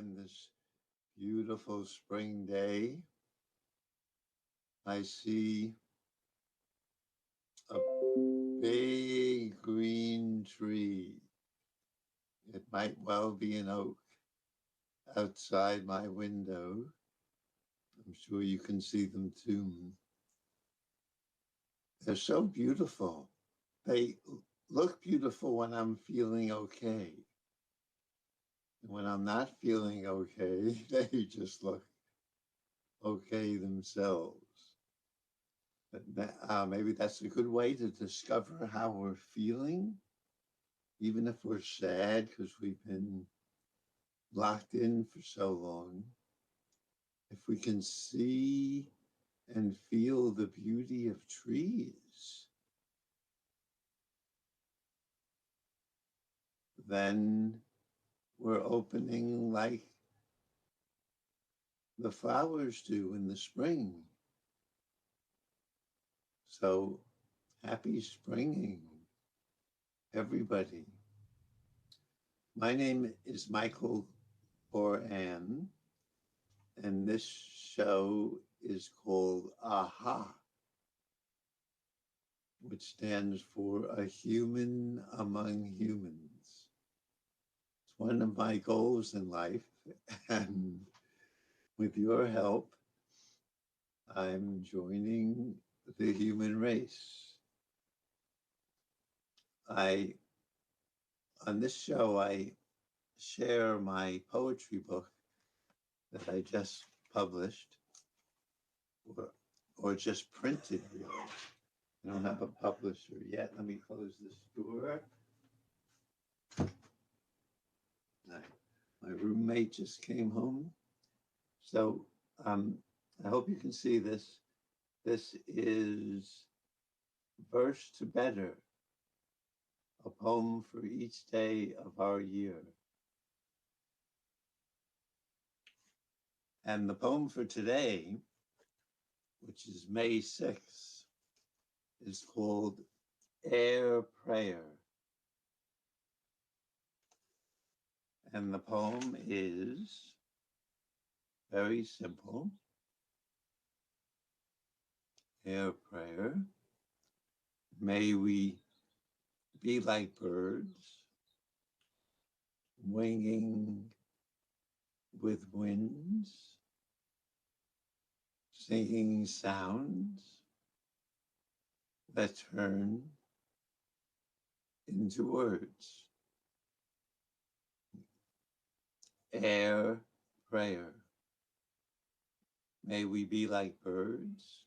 in this beautiful spring day. I see a big green tree. It might well be an oak outside my window. I'm sure you can see them too. They're so beautiful. They look beautiful when I'm feeling okay. And when I'm not feeling okay, they just look okay themselves. But maybe that's a good way to discover how we're feeling, even if we're sad because we've been locked in for so long. If we can see and feel the beauty of trees, then we're opening like the flowers do in the spring. So happy springing, everybody. My name is Michael Koran, and this show is called AHA, which stands for A Human Among Humans. It's one of my goals in life, and with your help, I'm joining the human race. On this show, I share my poetry book that I just published or just printed, really. I don't have a publisher yet. Let me close this door. My roommate just came home. So I hope you can see this. This is Verse to Better, a poem for each day of our year. And the poem for today, which is May 6th, is called Air Prayer. And the poem is very simple. Air Prayer. May we be like birds, winging with winds, singing sounds that turn into words. Air Prayer. May we be like birds,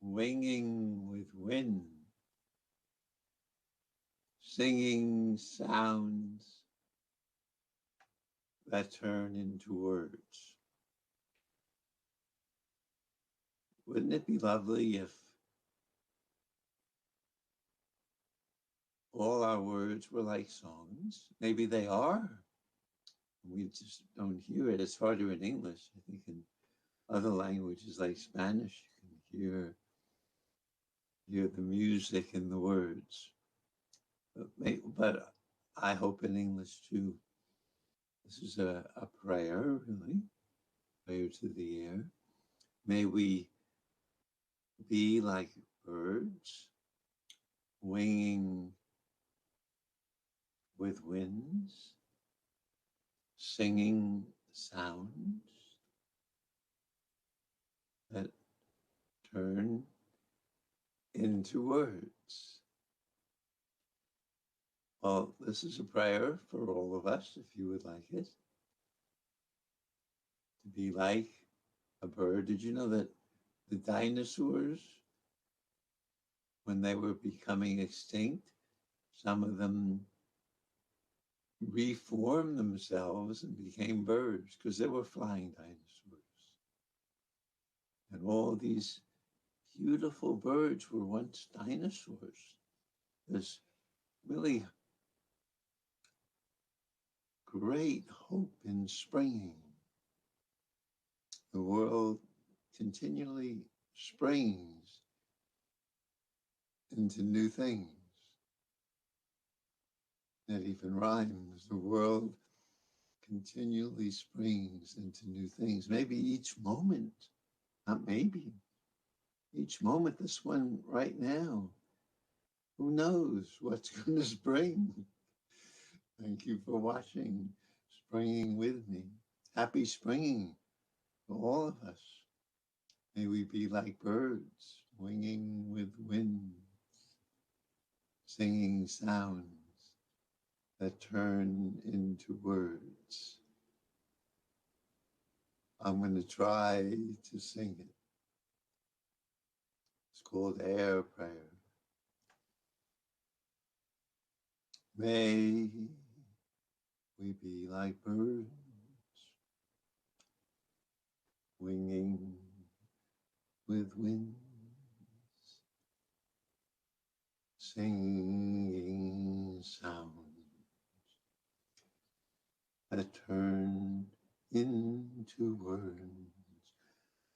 winging with wind, singing sounds that turn into words. Wouldn't it be lovely if all our words were like songs? Maybe they are. We just don't hear it. It's harder in English. I think in other languages like Spanish, you can hear the music and the words. But I hope in English too. This is a prayer, really, prayer to the air. May we be like birds, winging with winds, singing sounds that turn into words. Well, this is a prayer for all of us, if you would like it. To be like a bird. Did you know that the dinosaurs, when they were becoming extinct, some of them reformed themselves and became birds because they were flying dinosaurs. And all these beautiful birds were once dinosaurs. There's really great hope in springing. The world continually springs into new things. That even rhymes. The world continually springs into new things. Maybe each moment, not maybe, each moment, this one right now, who knows what's going to spring? Thank you for watching, springing with me. Happy springing for all of us. May we be like birds, winging with wind, singing sounds that turn into words. I'm going to try to sing it. It's called Air Prayer. May we be like birds, winging with winds, singing sounds that turn into words.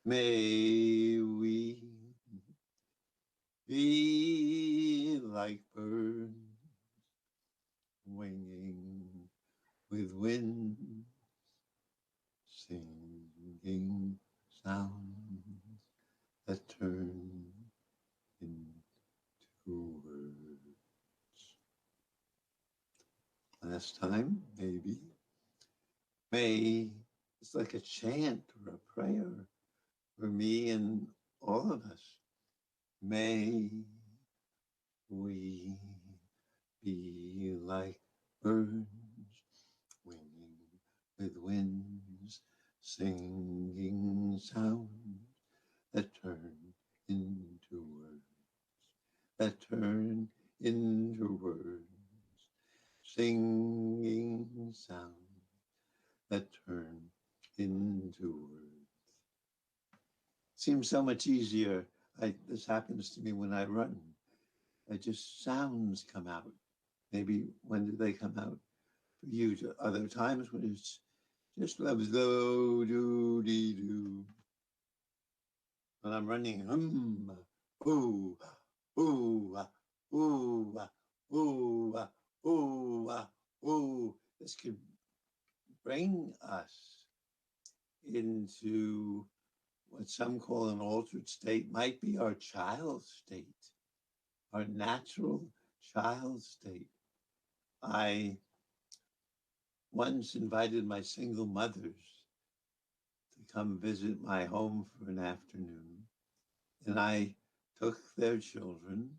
May we be like birds, winging with wind, singing sounds that turn into words. Last time, maybe. May, it's like a chant or a prayer for me and all of us. May we be like birds, winging with winds, singing sounds that turn into words, that turn into words, singing sounds that turn into words. Seems so much easier. This happens to me when I run. Sounds come out. Maybe when do they come out for you? To other times when it's just low, do, dee, do. When I'm running, ooh, ooh, ooh, ooh, ooh, ooh. This could bring us into what some call an altered state, might be our child state, our natural child state. I once invited my single mothers to come visit my home for an afternoon, and I took their children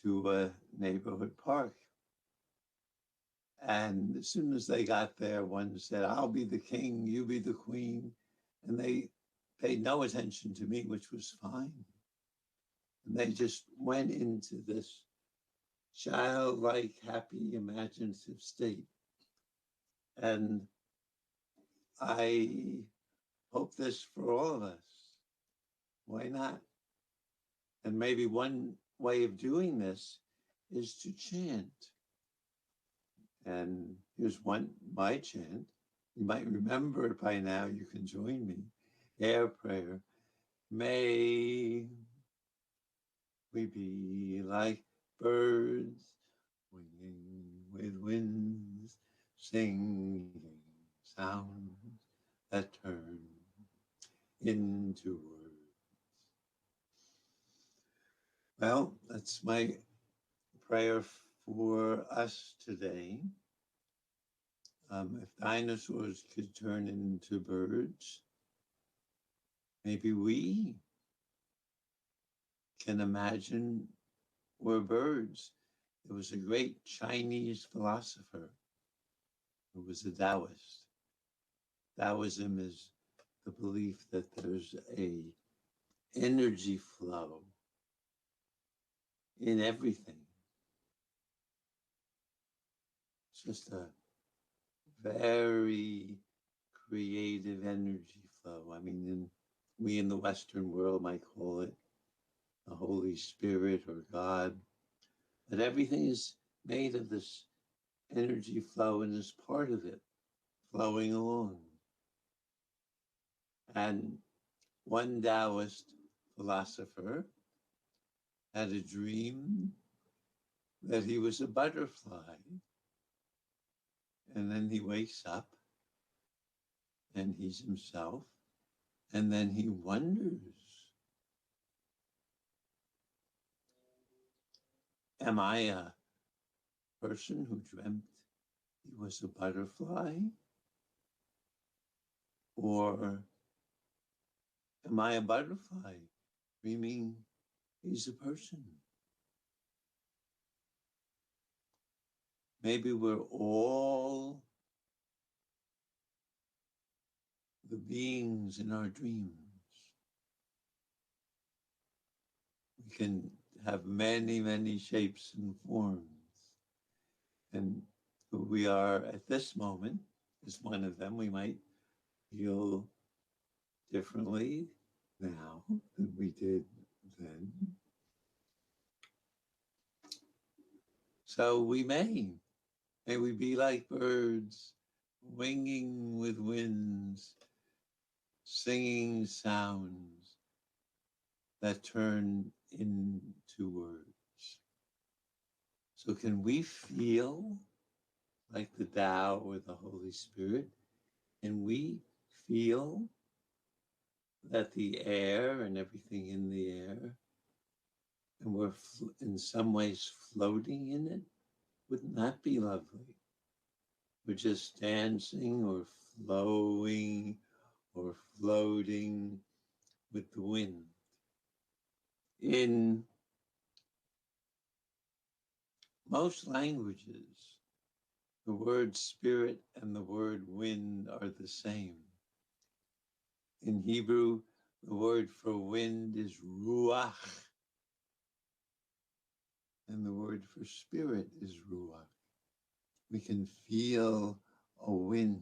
to a neighborhood park. And as soon as they got there, one said, "I'll be the king, you be the queen." And they paid no attention to me, which was fine. And they just went into this childlike, happy, imaginative state. And I hope this for all of us. Why not? And maybe one way of doing this is to chant. And here's my chant. You might remember it by now. You can join me. Air prayer. May we be like birds, winging with winds, singing sounds that turn into words. Well, that's my prayer for us today. If dinosaurs could turn into birds, maybe we can imagine we're birds. There was a great Chinese philosopher who was a Taoist. Taoism is the belief that there's a energy flow in everything. It's just a very creative energy flow. I mean, we in the Western world might call it the Holy Spirit or God, but everything is made of this energy flow and is part of it, flowing along. And one Taoist philosopher had a dream that he was a butterfly. And then he wakes up and he's himself. And then he wonders, am I a person who dreamt he was a butterfly? Or am I a butterfly dreaming he's a person? Maybe we're all the beings in our dreams. We can have many, many shapes and forms. And who we are at this moment is one of them. We might feel differently now than we did then. So may we be like birds, winging with winds, singing sounds that turn into words. So can we feel like the Tao or the Holy Spirit? Can we feel that the air and everything in the air, and we're in some ways floating in it? Wouldn't that be lovely? We're just dancing or flowing or floating with the wind. In most languages, the word spirit and the word wind are the same. In Hebrew, the word for wind is ruach, and the word for spirit is ruach. We can feel a wind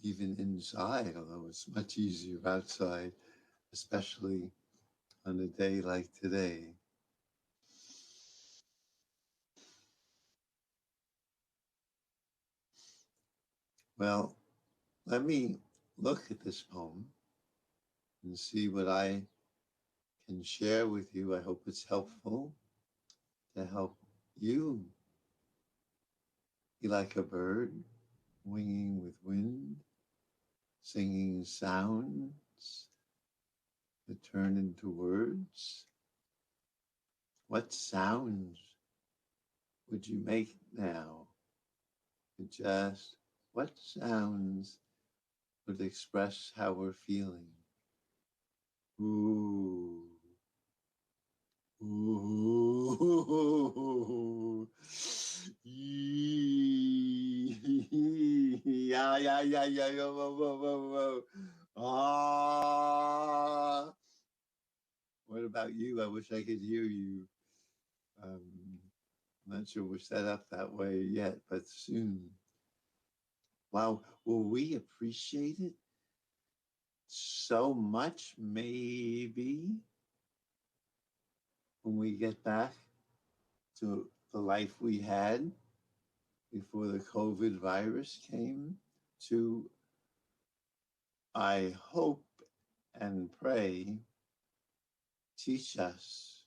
even inside, although it's much easier outside, especially on a day like today. Well, let me look at this poem and see what I can share with you. I hope it's helpful to help you be like a bird, winging with wind, singing sounds that turn into words. What sounds would you make now? Just what sounds would express how we're feeling? Ooh. Ooh. Yeah, yeah, yeah, yeah, yeah, whoa, whoa, whoa, whoa. Ah. What about you? I wish I could hear you. I'm not sure we're set up that way yet, but soon. Wow, will we appreciate it so much, maybe, when we get back to the life we had before the COVID virus came, to, I hope and pray, teach us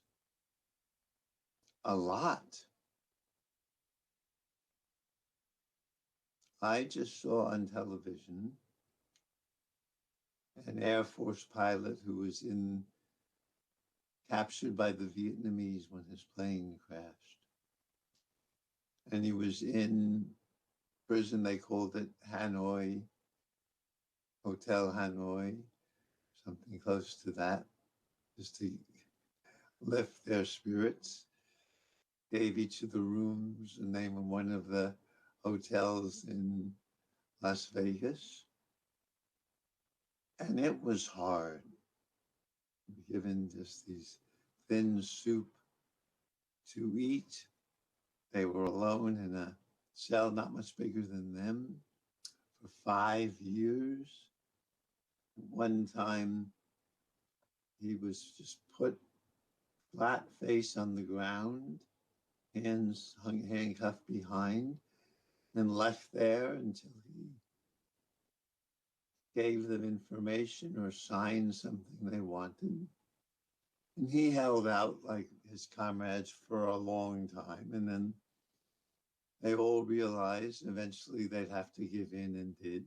a lot. I just saw on television an Air Force pilot who was captured by the Vietnamese when his plane crashed. And he was in prison, they called it Hanoi, Hotel Hanoi, something close to that, just to lift their spirits. Gave each of the rooms the name of one of the hotels in Las Vegas. And it was hard, given just these thin soup to eat. They were alone in a cell not much bigger than them for 5 years. One time he was just put flat face on the ground, hands handcuffed behind, and left there until he gave them information or signed something they wanted. And he held out like his comrades for a long time. And then They all realized eventually they'd have to give in and did.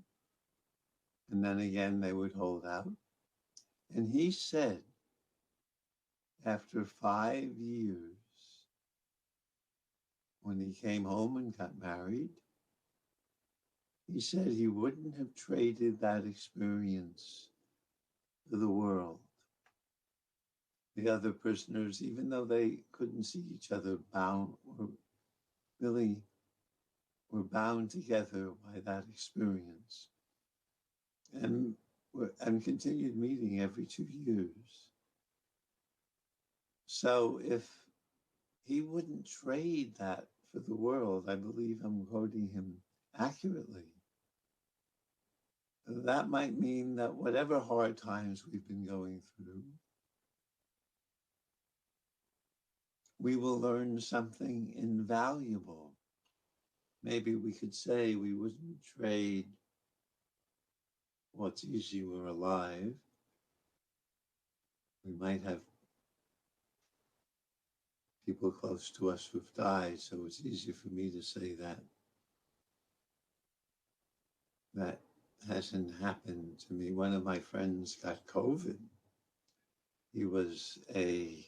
And then again, they would hold out. And he said, after 5 years, when he came home and got married, he said he wouldn't have traded that experience for the world. The other prisoners, even though they couldn't see each other, really were bound together by that experience, and continued meeting every 2 years. So if he wouldn't trade that for the world, I believe I'm quoting him accurately, that might mean that whatever hard times we've been going through, we will learn something invaluable. Maybe we could say we wouldn't trade what's easy, we're alive. We might have people close to us who've died, so it's easy for me to say that. That hasn't happened to me. One of my friends got COVID. He was a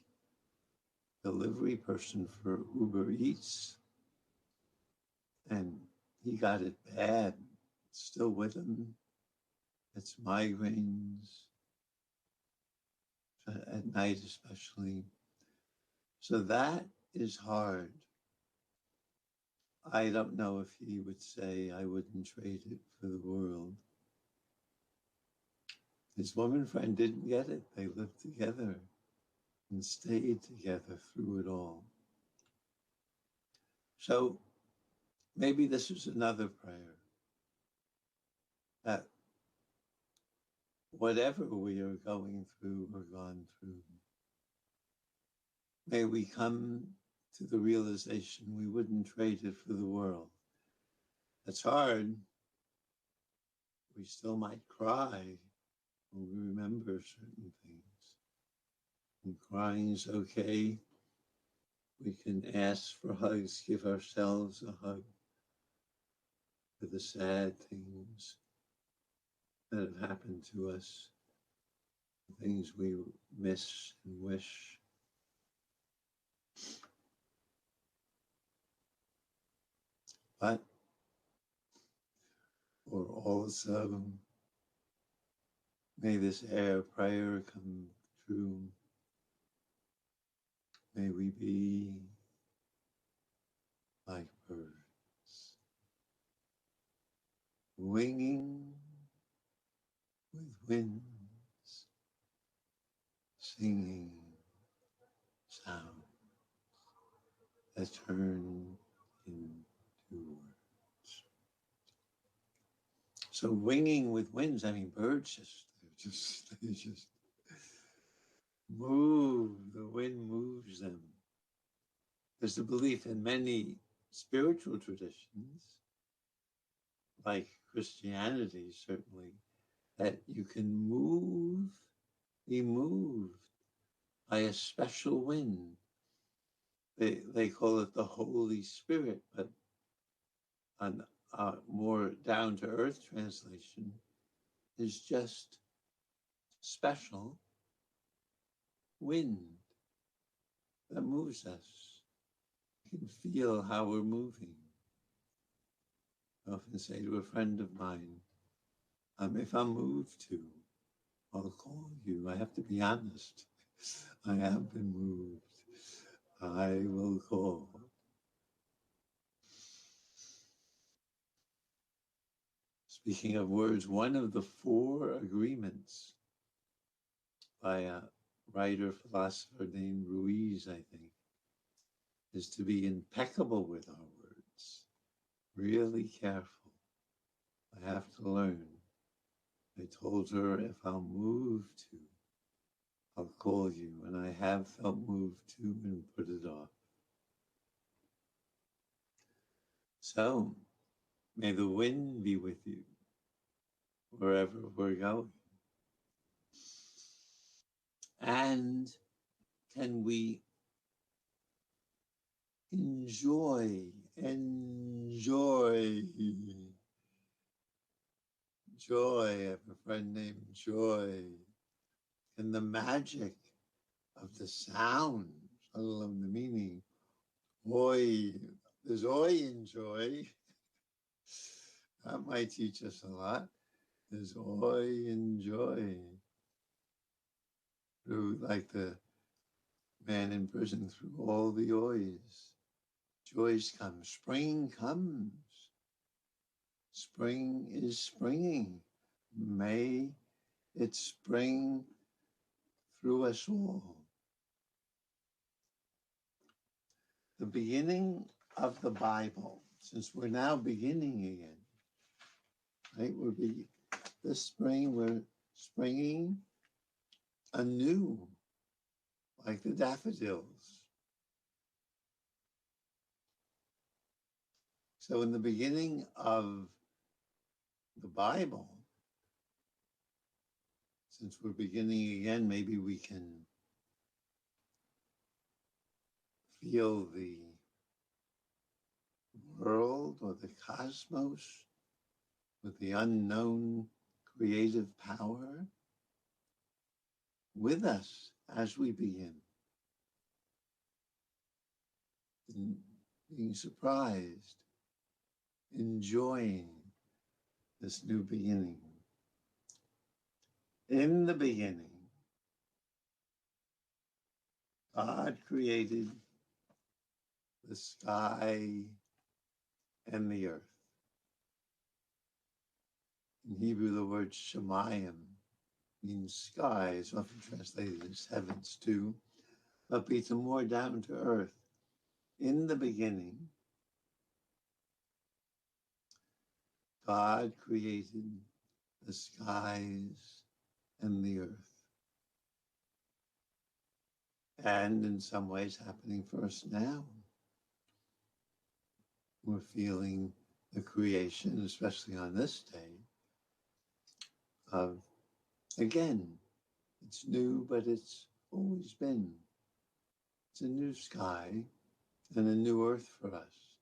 delivery person for Uber Eats, and he got it bad. It's still with him. It's migraines, at night especially. So that is hard. I don't know if he would say I wouldn't trade it for the world. His woman friend didn't get it. They lived together and stayed together through it all. So maybe this is another prayer, that whatever we are going through or gone through, may we come to the realization we wouldn't trade it for the world. It's hard. We still might cry when we remember certain things. And crying is okay. We can ask for hugs, give ourselves a hug for the sad things that have happened to us, things we miss and wish. But, or also, may this air prayer come true. May we be like birds, winging with winds, singing sounds that turn into words. So winging with winds, I mean, birds they just move. The wind moves them. There's a belief in many spiritual traditions, like Christianity, certainly, that you can be moved by a special wind. They call it the Holy Spirit, but on a more down-to-earth translation is just special wind that moves us. You can feel how we're moving. I often say to a friend of mine, if I'm moved to, I'll call you. I have to be honest. I have been moved. I will call. Speaking of words, one of the 4 agreements by a writer, philosopher named Ruiz, I think, is to be impeccable with our words, really careful. I have to learn. I told her if I'll move to, I'll call you, and I have felt moved to and put it off. So, may the wind be with you wherever we're going. And can we enjoy joy. Joy. I have a friend named Joy. And the magic of the sound. I love the meaning. Oi. There's oi in joy. That might teach us a lot. There's oi in joy. Through, like the man in prison, through all the ois. Joys come. Spring comes. Spring is springing. May it spring through us all. The beginning of the Bible, since we're now beginning again, right? This spring, we're springing anew, like the daffodils. So in the beginning of the Bible, since we're beginning again, maybe we can feel the world or the cosmos with the unknown creative power with us as we begin. And being surprised, enjoying this new beginning. In the beginning, God created the sky and the earth. In Hebrew, the word shemayim means sky. It's often translated as heavens too, but it's more down to earth. In the beginning, God created the skies and the earth. And in some ways happening for us now. We're feeling the creation, especially on this day, of, again, it's new, but it's always been. It's a new sky and a new earth for us.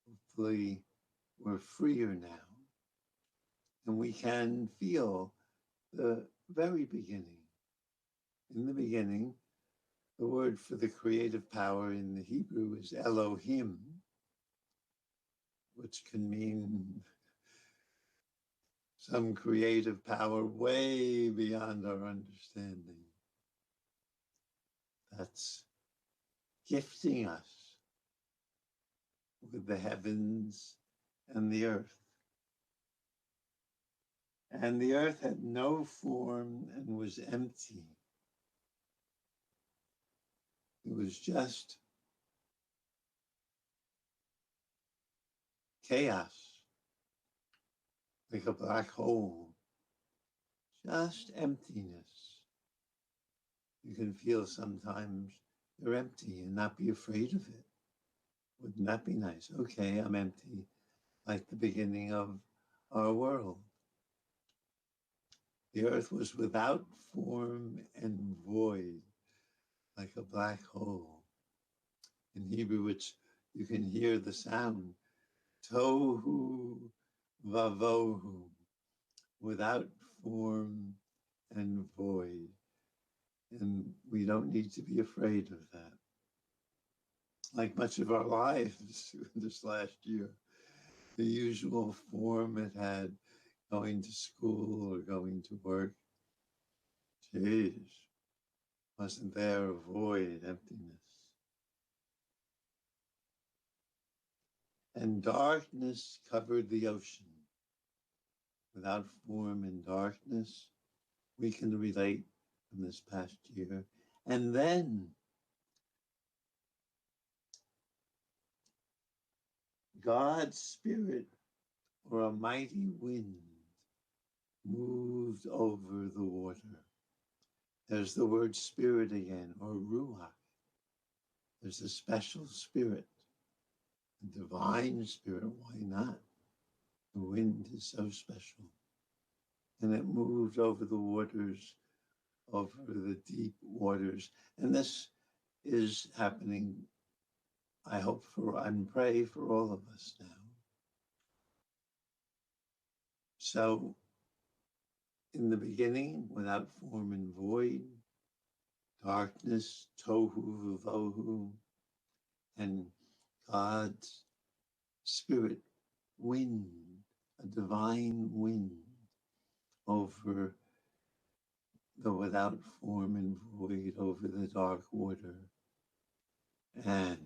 Hopefully, we're freer now. And we can feel the very beginning. In the beginning, the word for the creative power in the Hebrew is Elohim, which can mean some creative power way beyond our understanding. That's gifting us with the heavens and the earth. And the earth had no form and was empty. It was just chaos, like a black hole, just emptiness. You can feel sometimes you're empty and not be afraid of it. Wouldn't that be nice? Okay, I'm empty, like the beginning of our world. The earth was without form and void, like a black hole. In Hebrew, you can hear the sound, tohu vavohu, without form and void. And we don't need to be afraid of that. Like much of our lives this last year, the usual form it had, going to school or going to work, geez, wasn't there a void, emptiness? And darkness covered the ocean. Without form and darkness, we can relate from this past year. And then God's Spirit, or a mighty wind, moved over the water. There's the word spirit again, or ruach. There's a special spirit, a divine spirit. Why not? The wind is so special. And it moved over the waters, over the deep waters. And this is happening, I hope for, and pray for all of us now. So, in the beginning, without form and void, darkness, tohu vavohu, and God's spirit, wind, a divine wind over the without form and void, over the dark water. And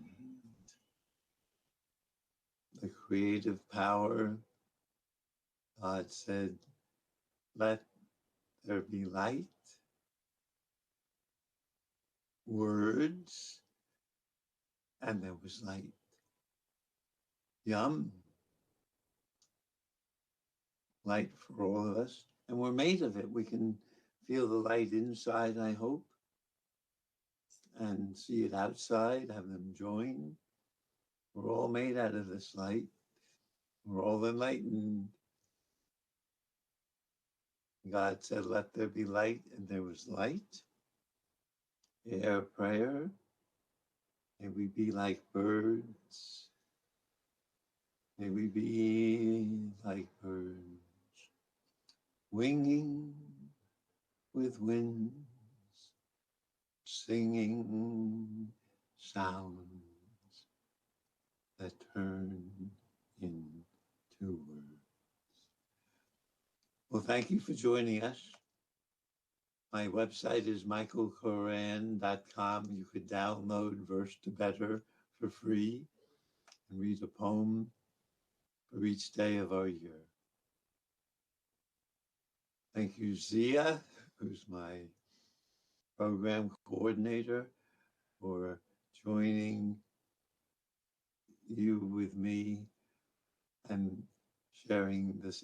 the creative power, God said, let there be light, words, and there was light. Yum, light for all of us. And we're made of it. We can feel the light inside, I hope, and see it outside, have them join. We're all made out of this light. We're all enlightened. God said, let there be light, and there was light. Air prayer. May we be like birds. May we be like birds, winging with winds, singing sounds that turn into words. Well, thank you for joining us. My website is michaelkoran.com. You could download Verse to Better for free and read a poem for each day of our year. Thank you, Zia, who's my program coordinator, for joining you with me and sharing this